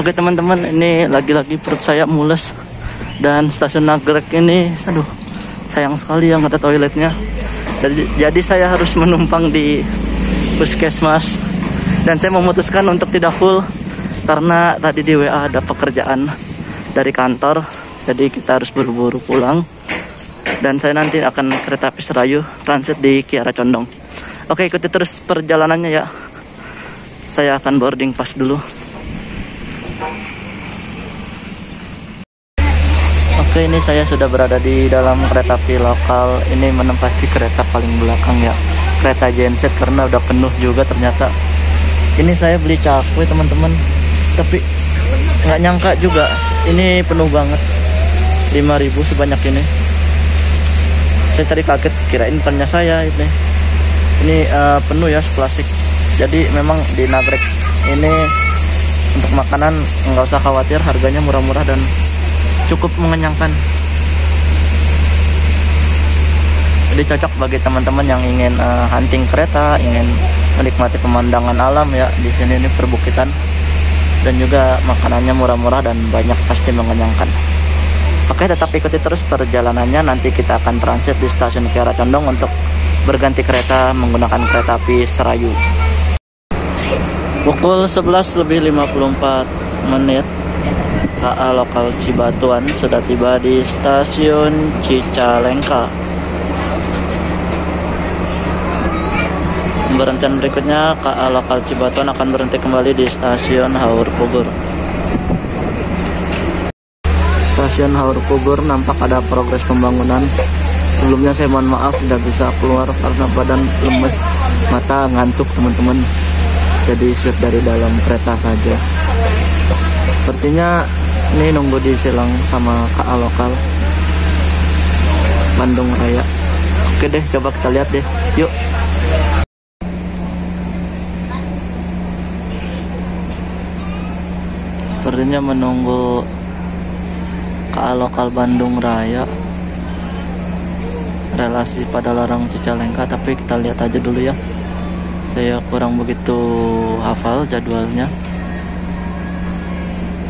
Oke teman-teman, ini lagi-lagi perut saya mules. Dan stasiun Nagrek ini, aduh, sayang sekali yang ada toiletnya. Jadi saya harus menumpang di puskesmas. Dan saya memutuskan untuk tidak full karena tadi di WA ada pekerjaan dari kantor. Jadi kita harus buru-buru pulang. Dan saya nanti akan kereta api Serayu transit di Kiara Condong. Oke, ikuti terus perjalanannya ya. Saya akan boarding pass dulu. Oke, ini saya sudah berada di dalam kereta api lokal. Ini menempati kereta paling belakang ya, kereta genset, karena udah penuh juga ternyata. Ini saya beli cakwe teman-teman, tapi nggak nyangka juga ini penuh banget. 5.000 sebanyak ini. Saya tadi kaget, kirain punya saya ini. Ini penuh ya, seplastik. Jadi memang di Nagrek ini untuk makanan nggak usah khawatir, harganya murah-murah dan cukup mengenyangkan. Jadi cocok bagi teman-teman yang ingin hunting kereta, ingin menikmati pemandangan alam ya. Di sini ini perbukitan dan juga makanannya murah-murah dan banyak, pasti mengenyangkan. Oke, tetap ikuti terus perjalanannya. Nanti kita akan transit di stasiun Kiara Condong untuk berganti kereta menggunakan kereta api Serayu. Pukul 11:54 KA lokal Cibatuan sudah tiba di stasiun Cicalengka. Pemberhentian berikutnya, KA lokal Cibatuan akan berhenti kembali di stasiun Haur Pugur. Stasiun Haur Pugur nampak ada progres pembangunan. Sebelumnya saya mohon maaf tidak bisa keluar karena badan lemes, mata ngantuk teman-teman. Jadi shoot dari dalam kereta saja. Sepertinya ini nunggu di silang sama KA lokal Bandung Raya. Oke deh, coba kita lihat deh. Yuk. Sepertinya menunggu KA lokal Bandung Raya relasi Padalarang Cicalengka, tapi kita lihat aja dulu ya. Saya kurang begitu hafal jadwalnya.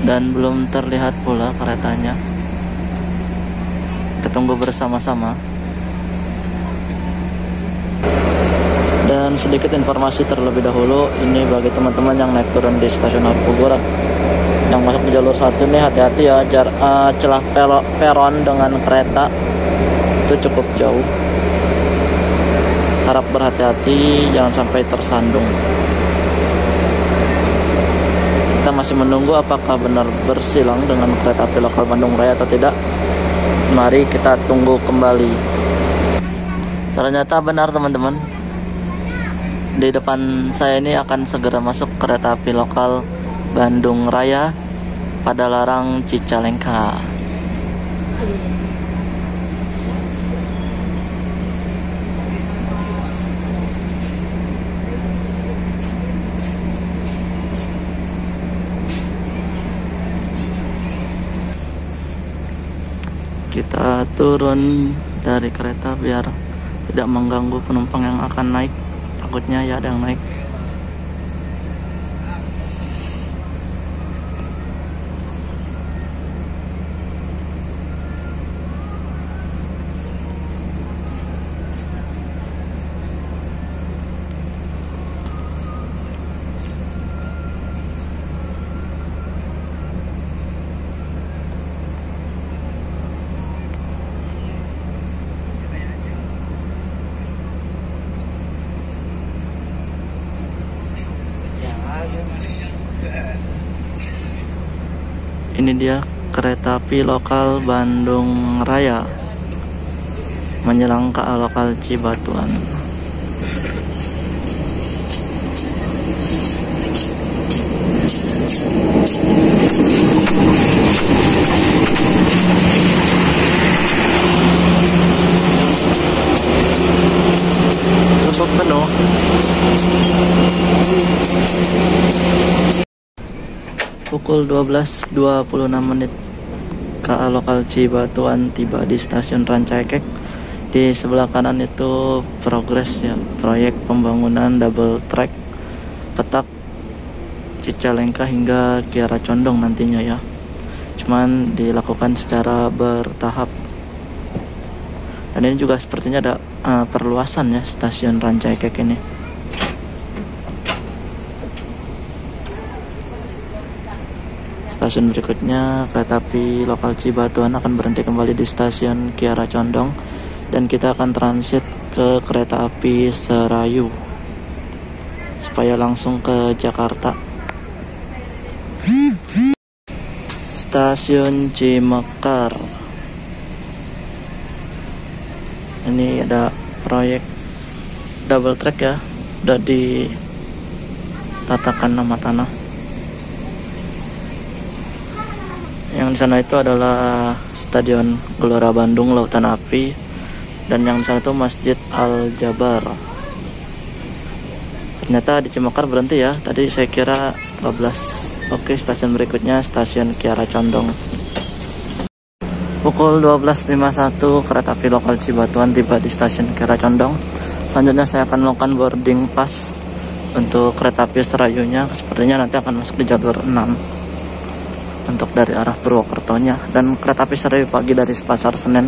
Dan belum terlihat pula keretanya. Kita tunggu bersama-sama. Dan sedikit informasi terlebih dahulu, ini bagi teman-teman yang naik turun di stasiun Haur Pugur, yang masuk di jalur 1 ini hati-hati ya, celah peron dengan kereta itu cukup jauh. Harap berhati-hati, jangan sampai tersandung. Kita masih menunggu apakah benar bersilang dengan kereta api lokal Bandung Raya atau tidak. Mari kita tunggu kembali. Ternyata benar teman-teman. Di depan saya ini akan segera masuk kereta api lokal Bandung Raya Padalarang Cicalengka. Kita turun dari kereta biar tidak mengganggu penumpang yang akan naik. Takutnya ya ada yang naik. Ini dia kereta api lokal Bandung Raya menjelang KA lokal Cibatuan. Cukup penuh. Pukul 12:26 KA lokal Cibatuan tiba di stasiun Rancaikek. Di sebelah kanan itu progres ya, proyek pembangunan double track petak Cicalengka hingga Kiara Condong nantinya ya. Cuman dilakukan secara bertahap. Dan ini juga sepertinya ada perluasan ya stasiun Rancaikek ini. Stasiun berikutnya kereta api lokal Cibatuan akan berhenti kembali di stasiun Kiara Condong dan kita akan transit ke kereta api Serayu supaya langsung ke Jakarta. Stasiun Cimekar. Ini ada proyek double track ya, udah diratakan nama tanah. Yang di sana itu adalah Stadion Gelora Bandung Lautan Api, dan yang di sana itu Masjid Al Jabar. Ternyata di Cimekar berhenti ya. Tadi saya kira 12. Oke, stasiun berikutnya stasiun Kiara Condong. Pukul 12.51 kereta api lokal Cibatuan tiba di stasiun Kiara Condong. Selanjutnya saya akan melakukan boarding pass untuk kereta api Serayunya. Sepertinya nanti akan masuk di jalur 6 untuk dari arah Purwokertonya, dan kereta api Serayu pagi dari Pasar Senen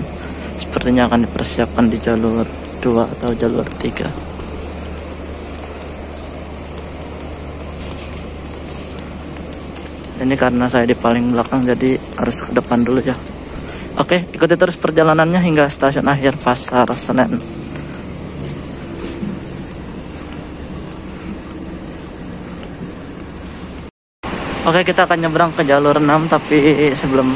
sepertinya akan dipersiapkan di jalur 2 atau jalur 3. Ini karena saya di paling belakang jadi harus ke depan dulu ya. Oke, ikuti terus perjalanannya hingga stasiun akhir Pasar Senen. Oke, kita akan nyebrang ke jalur 6, tapi sebelum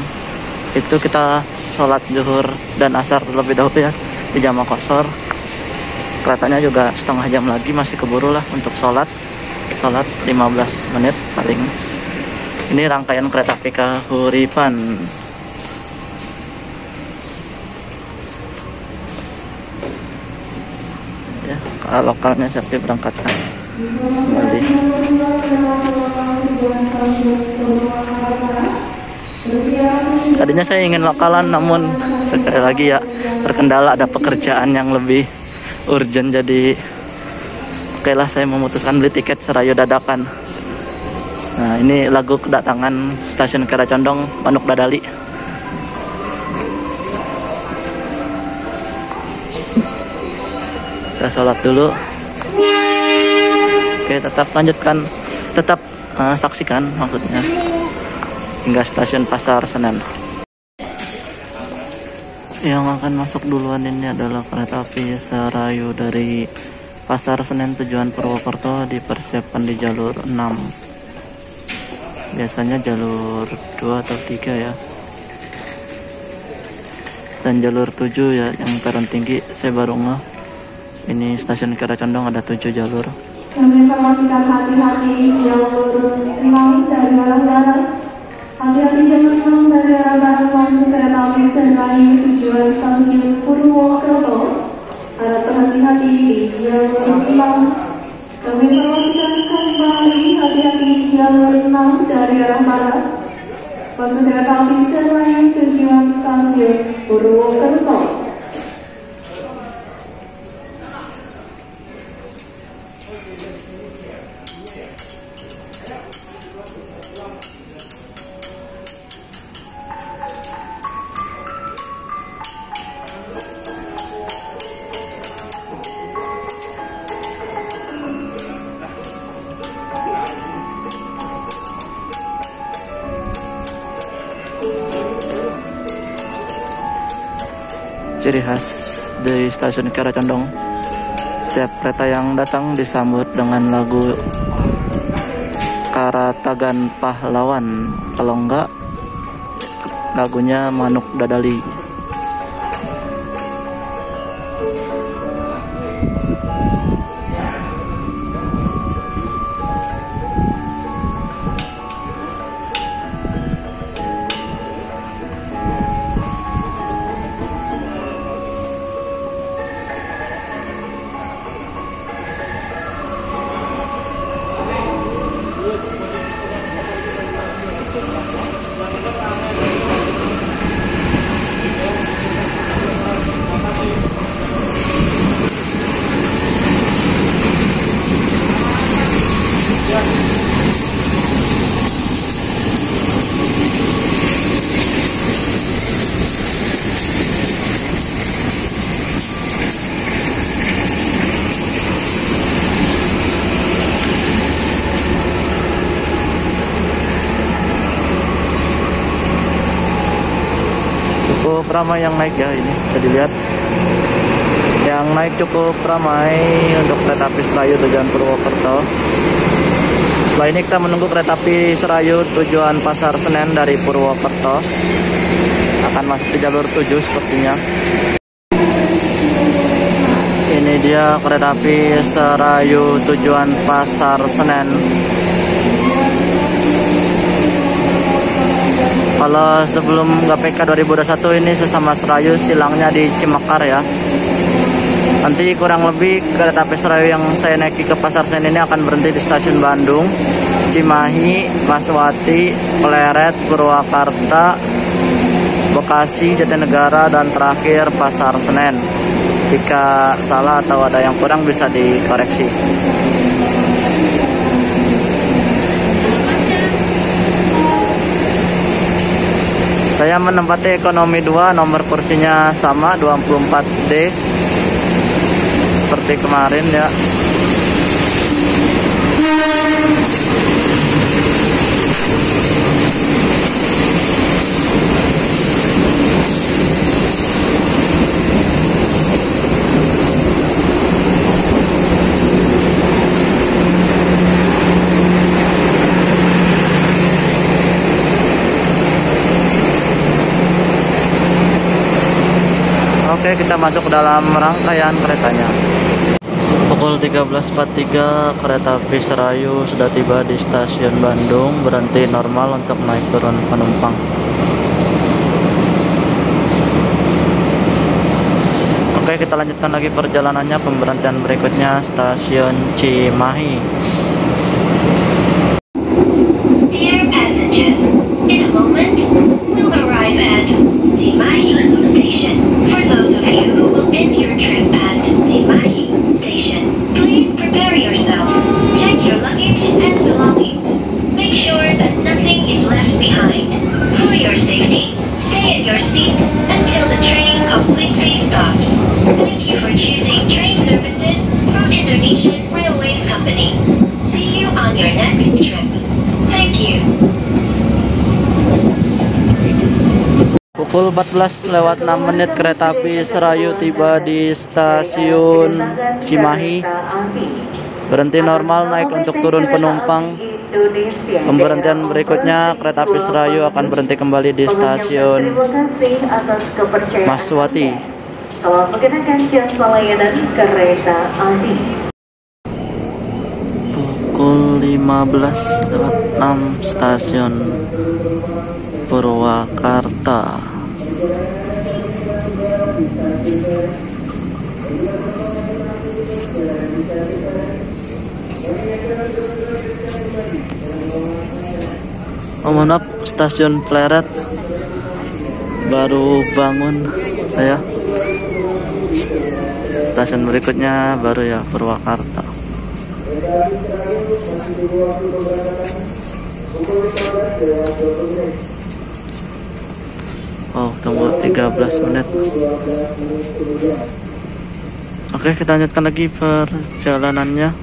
itu kita sholat zuhur dan asar terlebih dahulu ya di Jama Qashor. Keretanya juga setengah jam lagi, masih keburu lah untuk sholat 15 menit paling. Ini rangkaian kereta api Kahuripan. Ya, lokalnya siapa berangkat kembali. Tadinya saya ingin lokalan, namun sekali lagi ya terkendala ada pekerjaan yang lebih urgent, jadi oke lah saya memutuskan beli tiket Serayu dadakan. Nah, ini lagu kedatangan stasiun Kiara Condong, Manuk Dadali. Kita sholat dulu. Oke, tetap lanjutkan, tetap saksikan maksudnya hingga stasiun Pasar Senen. Yang akan masuk duluan ini adalah kereta api Serayu dari Pasar Senen tujuan Purwokerto, dipersiapkan di jalur 6. Biasanya jalur 2 atau 3 ya. Dan jalur 7 ya yang turun tinggi, saya baru ngeh. Ini stasiun Kiara Condong ada 7 jalur. Kami informasikan hati-hati jalur 5 dari arah barat. Hati-hati jalur 6 dari arah barat masuk kereta api Serayu tujuan stasiun Purwokerto. Harap berhati-hati di jalur 5. Kami informasikan kembali hati-hati jalur 6 dari arah barat masuk kereta api Serayu tujuan stasiun Purwokerto. Ciri khas di stasiun Kiara Condong, setiap kereta yang datang disambut dengan lagu Karatagan Pahlawan, kalau enggak lagunya Manuk Dadali. ramai yang naik ya, ini bisa dilihat. Yang naik cukup ramai untuk kereta api Serayu tujuan Purwokerto. Setelah ini kita menunggu kereta api Serayu tujuan Pasar Senen dari Purwokerto. Akan masuk di jalur 7 sepertinya. Ini dia kereta api Serayu tujuan Pasar Senen. Kalau sebelum GPK 2021 ini sesama Serayu silangnya di Cimekar ya. Nanti kurang lebih kereta api Serayu yang saya naiki ke Pasar Senen ini akan berhenti di stasiun Bandung, Cimahi, Maswati, Pleret, Purwakarta, Bekasi, Jatinegara, dan terakhir Pasar Senen. Jika salah atau ada yang kurang bisa dikoreksi. Saya menempati ekonomi 2, nomor kursinya sama 24D seperti kemarin ya. Oke, kita masuk ke dalam rangkaian keretanya. Pukul 13.43 kereta api Serayu sudah tiba di stasiun Bandung, berhenti normal untuk naik turun penumpang. Oke, kita lanjutkan lagi perjalanannya. Pemberhentian berikutnya stasiun Cimahi. Dear passengers, in a moment we'll arrive at Cimahi Station. For those of you who will end your trip at Cimahi Station, please prepare yourself. Check your luggage and belongings. Make sure that nothing is left behind. For your safety, stay at your seat until the train completely stops. Thank you for choosing train services from Indonesian Railways Company. See you on your next trip. Thank you. Pukul 14:06 kereta api Serayu tiba di stasiun Cimahi. Berhenti normal naik untuk turun penumpang. Pemberhentian berikutnya kereta api Serayu akan berhenti kembali di stasiun Maswati. Selamat menggunakan jasa layanan kereta api. Pukul 15:06 stasiun Purwakarta. Oh, maaf, stasiun Pleret baru bangun saya. Stasiun berikutnya baru ya Purwakarta. Oh, tunggu 13 menit. Oke, kita lanjutkan lagi perjalanannya.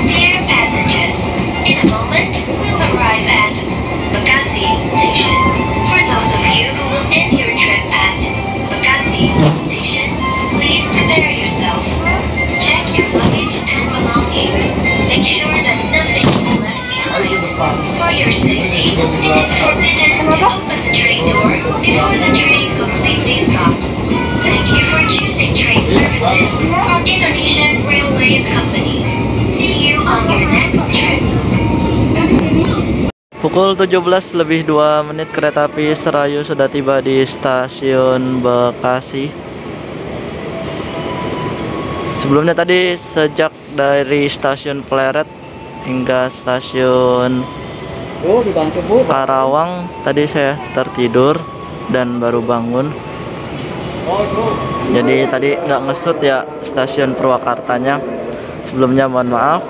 Dear passengers, in a moment we'll arrive at Bekasi Station. For those of you who will end your trip at Bekasi Station, please prepare yourself. Check your luggage and belongings. Make sure that nothing is left behind. For your safety, it is forbidden to open the train door before the train completely stops. Thank you for choosing train services from Indonesian Railways Company. See you on your next trip. Pukul 17:02 kereta api Serayu sudah tiba di stasiun Bekasi. Sebelumnya tadi sejak dari stasiun Pleret hingga stasiun Karawang tadi saya tertidur dan baru bangun. Jadi tadi nggak ngesut ya stasiun Purwakartanya. Sebelumnya mohon maaf.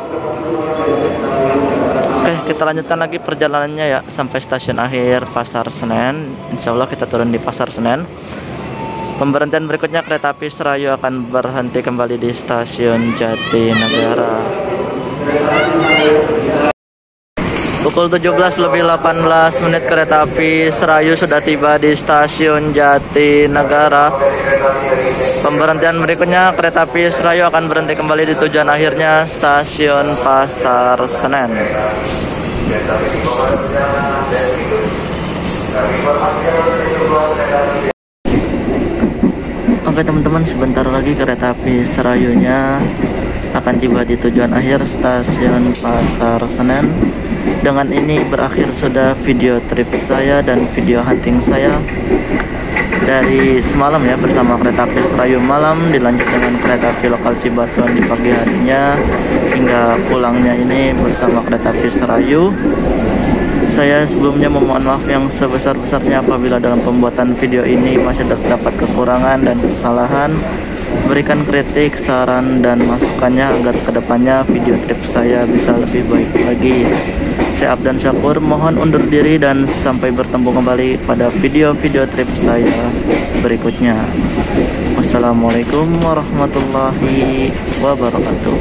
Kita lanjutkan lagi perjalanannya ya sampai stasiun akhir Pasar Senen. Insya Allah kita turun di Pasar Senen. Pemberhentian berikutnya kereta api Serayu akan berhenti kembali di stasiun Jatinegara. Pukul 17:18 kereta api Serayu sudah tiba di stasiun Jatinegara. Pemberhentian berikutnya kereta api Serayu akan berhenti kembali di tujuan akhirnya stasiun Pasar Senen. Oke teman-teman, sebentar lagi kereta api Serayunya akan tiba di tujuan akhir stasiun Pasar Senen. Dengan ini berakhir sudah video trip saya dan video hunting saya dari semalam ya, bersama kereta api Serayu malam, dilanjut dengan kereta api lokal Cibatuan di pagi harinya, hingga pulangnya ini bersama kereta api Serayu. Saya sebelumnya memohon maaf yang sebesar-besarnya apabila dalam pembuatan video ini masih terdapat kekurangan dan kesalahan. Berikan kritik, saran, dan masukannya agar kedepannya video trip saya bisa lebih baik lagi. Saya Abdan Syakur, mohon undur diri dan sampai bertemu kembali pada video-video trip saya berikutnya. Wassalamualaikum warahmatullahi wabarakatuh.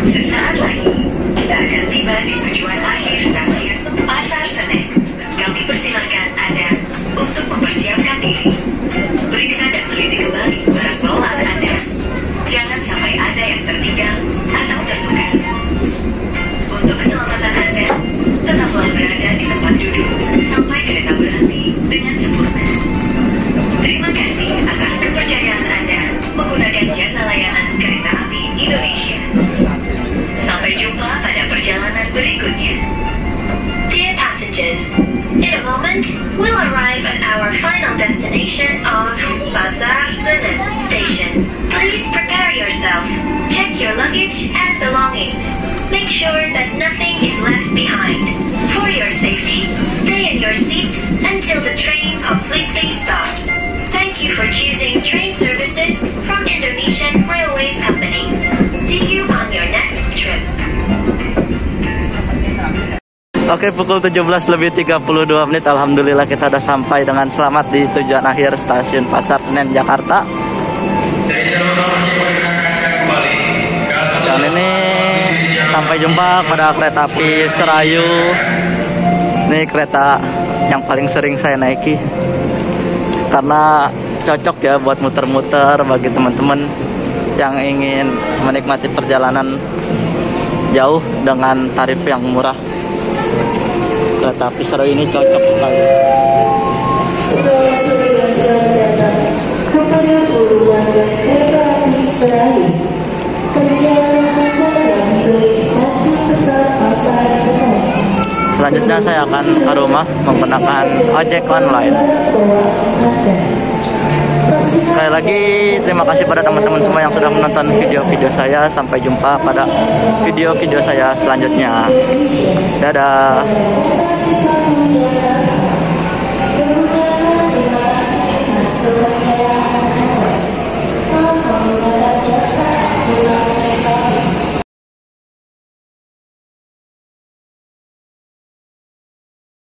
Sesaat lagi kita akan tiba di tujuan akhir stasiun Pasar Senen. Kami persilakan Anda untuk mempersiapkan diri. Periksa dan teliti kembali barang bawaan Anda. Jangan sampai ada yang tertinggal atau tertukar. Untuk keselamatan Anda, tetaplah berada di tempat duduk sampai kereta berhenti dengan sempurna. Terima kasih atas kepercayaan Anda menggunakan jasa layanan kereta api Indonesia. Sampai jumpa pada perjalanan berikutnya. Dear passengers, in a moment we'll arrive at our final destination of Pasar Senen Station. Please prepare yourself. Check your luggage and belongings. Make sure that nothing is left behind. For your safety, stay in your seat until the train completely stops. Thank you for choosing train services from Indonesian Railways Company. See you on your next trip. Oke, pukul 17:32. Alhamdulillah kita sudah sampai dengan selamat di tujuan akhir stasiun Pasar Senen, Jakarta. Dan ini sampai jumpa pada kereta api Serayu. Ini kereta yang paling sering saya naiki karena cocok ya buat muter-muter bagi teman-teman yang ingin menikmati perjalanan jauh dengan tarif yang murah. Kereta api Serayu ini cocok sekali. Kepada seluruh warga kereta api Serayu, perjalanan Anda dari stasiun besar Pasar Senen. Selanjutnya saya akan ke rumah menggunakan ojek online. Sekali lagi terima kasih pada teman-teman semua yang sudah menonton video-video saya. Sampai jumpa pada video-video saya selanjutnya. Dadah.